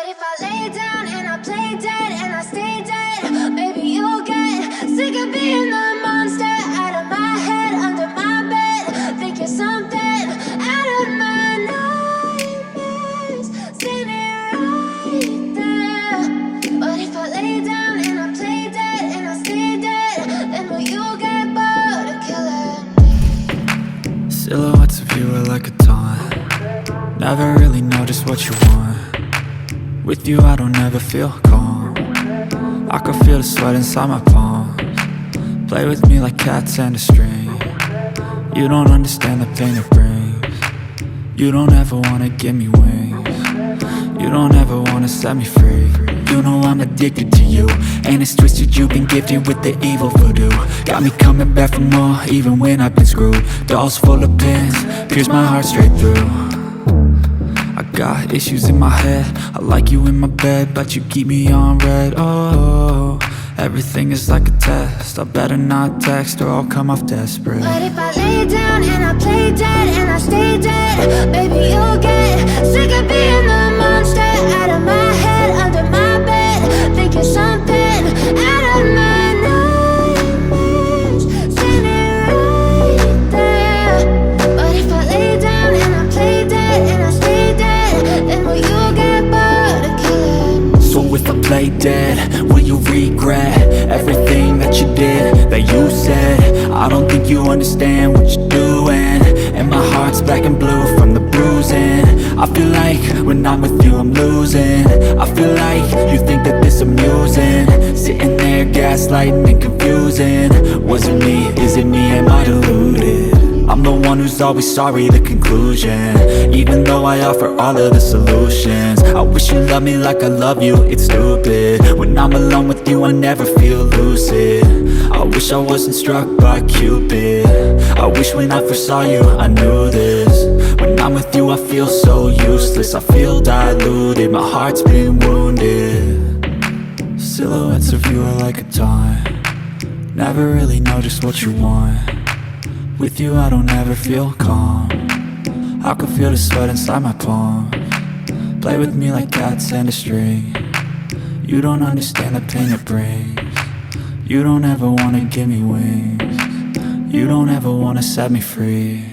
But if I lay down and I play dead and I stay dead, maybe you'll get sick of being the monster out of my head, under my bed. Think you're something out of my nightmares. See me right there. But if I lay down and I play dead and I stay dead, then will you get bored of killing me? Silhouettes of you are like a taunt. Never really know just what you want. With you I don't ever feel calm. I can feel the sweat inside my palms. Play with me like cats and a string. You don't understand the pain it brings. You don't ever wanna give me wings. You don't ever wanna set me free. You know I'm addicted to you, and it's twisted, you've been gifted with the evil voodoo. Got me coming back for more, even when I've been screwed. Dolls full of pins, pierce my heart straight through. I got issues in my head, I like you in my bed, but you keep me on red. Oh, everything is like a test. I better not text or I'll come off desperate. But if I lay down and I play dead and I stay dead, maybe you'll get sick of being the monster out of my head, under my bed. Think you're something out of my nightmares. See me right there. But if I lay down and I play dead and I stay dead, then will you get bored of killing me? So if I play dead, will you regret everything that you did, that you said? I don't think you understand what you're doing, and my heart's black and blue from the bruising. I feel like when I'm with you I'm losing. I feel like you think that this amusing, sitting there gaslighting and confusing. Was it me? Is it me? Am I deluded? I'm the one who's always sorry, the conclusion. Even though I offer all of the solutions, I wish you loved me like I love you, it's stupid. When I'm alone with you I never feel lucid. I wish I wasn't struck by Cupid. I wish when I first saw you I knew this. When I'm with you I feel so useless, I feel diluted, my heart's been wounded. Silhouettes of you are like a taunt. Never really know just what you want. With you I don't ever feel calm. I can feel the sweat inside my palms. Play with me like cats and a string. You don't understand the pain it brings. You don't ever wanna give me wings. You don't ever wanna set me free.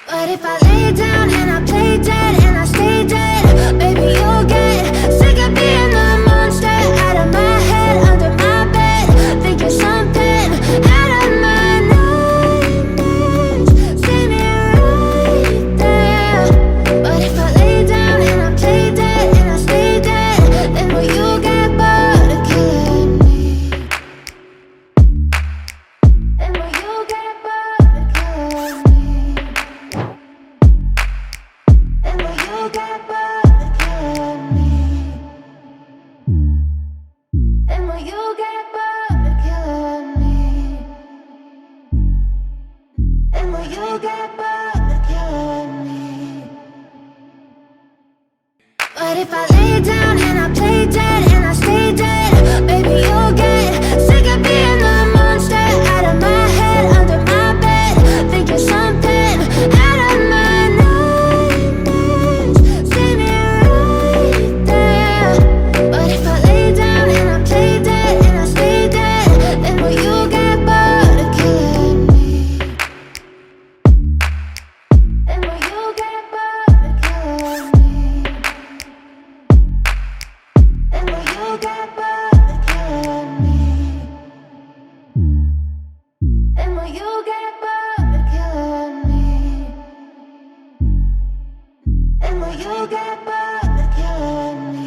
But if I lay down and I play dead and I stay dead, maybe you'll get sick of being the monster out of my head, under my bed. Think you're something out of my nightmares. See me right there. But if I lay down and I play dead and I stay dead, then will you get bored of killing me? Then will you get bored of killing me? And will you get bored of killing me? And will you get bored of killing me? And will you get bored of killing me? But if I lay down and I play dead and I stay dead, maybe you'll get sick of being the monster out of my head, under my bed. Think you're something out of my nightmares. See me right there. But if I lay down and I play dead and I stay dead, then will you get bored of killing me? And will you get bored of killing me? And will you get bored of killing me? And will you get bored of killing me? And will you get bored of killing me?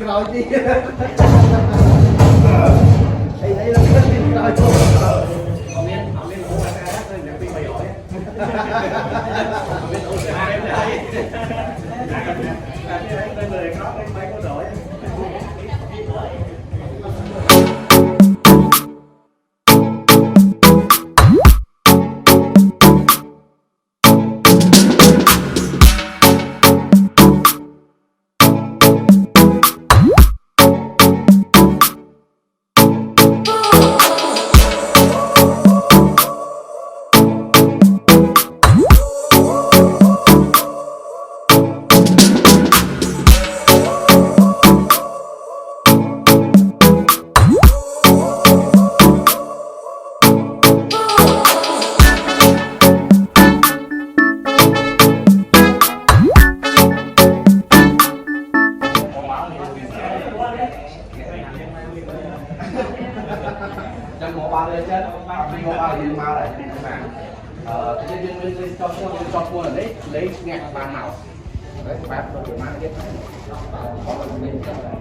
rồi chi đây là cái gì rồi thôi không biết ngủ ra đó nên là bị mày hỏi không biết ngủ ra đây đây người có đây mấy có đổi chân một ba lên trên một ba liền mau lại mà nhân cho cô là lấy nghe bàn nào đấy bàn cho má biết trong đó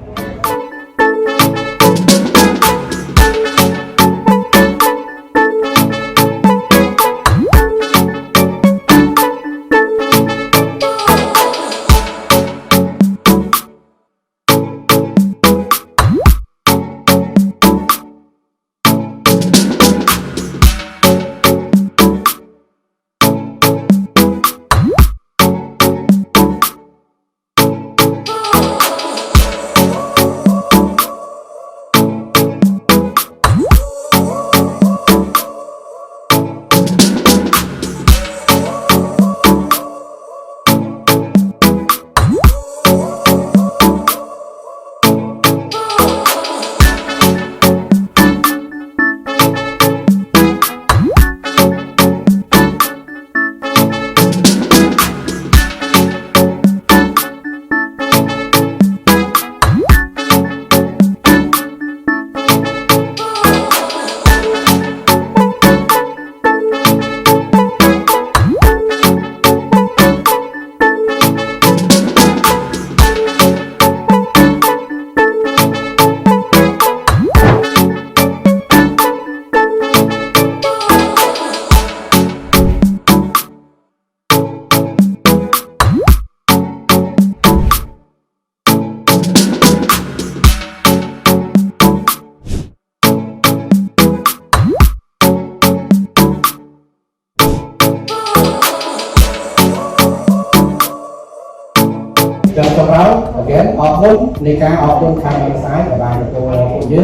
again ọt vốn đi ca ọt vốn khai bên trái và bài được cô dưới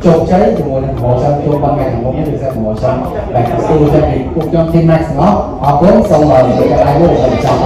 chốt cháy thì mùa một sân chốt ban ngày một cái được mùa sân và tôi sẽ bị cuộc cho TeamMax nó ọt vốn xong rồi thì cái ai cũng được trong